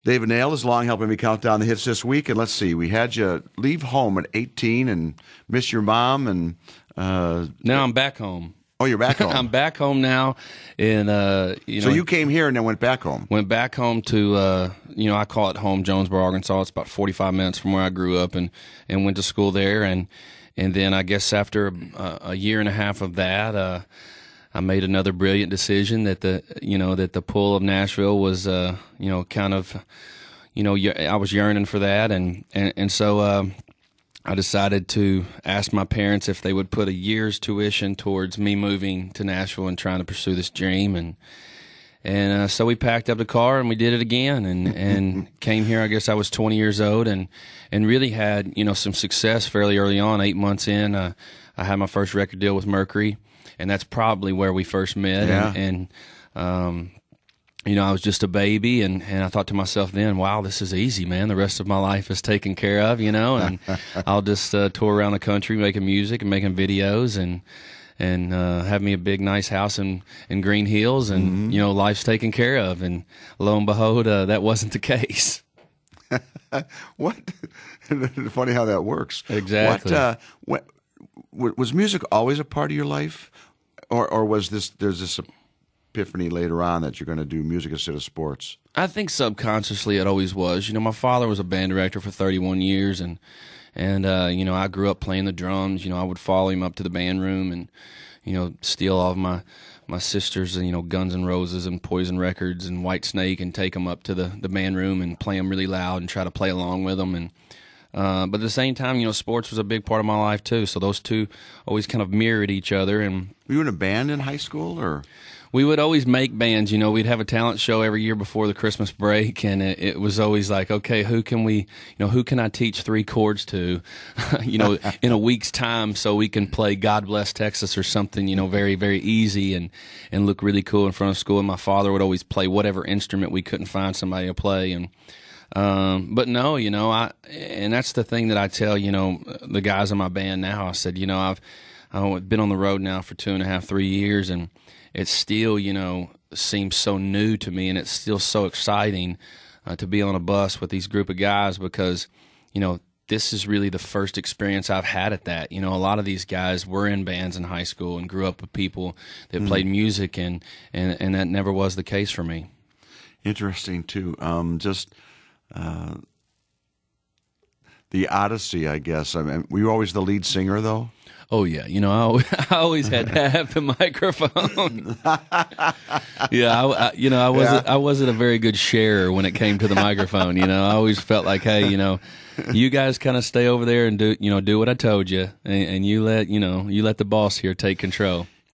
David Nail is long helping me count down the hits this week. And let's see, we had you leave home at 18 and miss your mom. And now I'm back home. Oh, you're back home. I'm back home now. And, so you came here and then went back home? Went back home to, I call it home, Jonesboro, Arkansas. It's about 45 minutes from where I grew up and went to school there. And then I guess after a year and a half of that, I made another brilliant decision that the pull of Nashville was, kind of, I was yearning for that. And so I decided to ask my parents if they would put a year's tuition towards me moving to Nashville and trying to pursue this dream. And so we packed up the car and we did it again and came here. I guess I was 20 years old and really had, some success fairly early on. 8 months in, I had my first record deal with Mercury, and that's probably where we first met. Yeah. I was just a baby, and I thought to myself then, wow, this is easy, man. The rest of my life is taken care of, and I'll just tour around the country making music and making videos and have me a big, nice house in Green Hills, and, life's taken care of. And lo and behold, that wasn't the case. What? Funny how that works. Exactly. Was music always a part of your life, or was there's this epiphany later on that you're going to do music instead of sports? I think subconsciously it always was. My father was a band director for 31 years, and I grew up playing the drums. I would follow him up to the band room and, steal all of my sister's, Guns N' Roses and Poison records and White Snake and take them up to the band room and play them really loud and try to play along with them. And but at the same time, sports was a big part of my life too. So those two always kind of mirrored each other. And were you in a band in high school, or? We would always make bands. We'd have a talent show every year before the Christmas break, and it was always like, okay, who can I teach 3 chords to, in a week's time, so we can play "God Bless Texas" or something, very, very easy and look really cool in front of school. And my father would always play whatever instrument we couldn't find somebody to play. And but no, and that's the thing that I tell the guys in my band now. I said, I've been on the road now for 2.5, 3 years, and it still, seems so new to me, and it's still so exciting to be on a bus with these group of guys because, this is really the first experience I've had at that. A lot of these guys were in bands in high school and grew up with people that played music, and that never was the case for me. Interesting, too. The Odyssey, I guess. I mean, were you always the lead singer, though? Oh, yeah. I always had to have the microphone. I wasn't a very good sharer when it came to the microphone. I always felt like, hey, you guys kind of stay over there and do what I told you, and you let the boss here take control.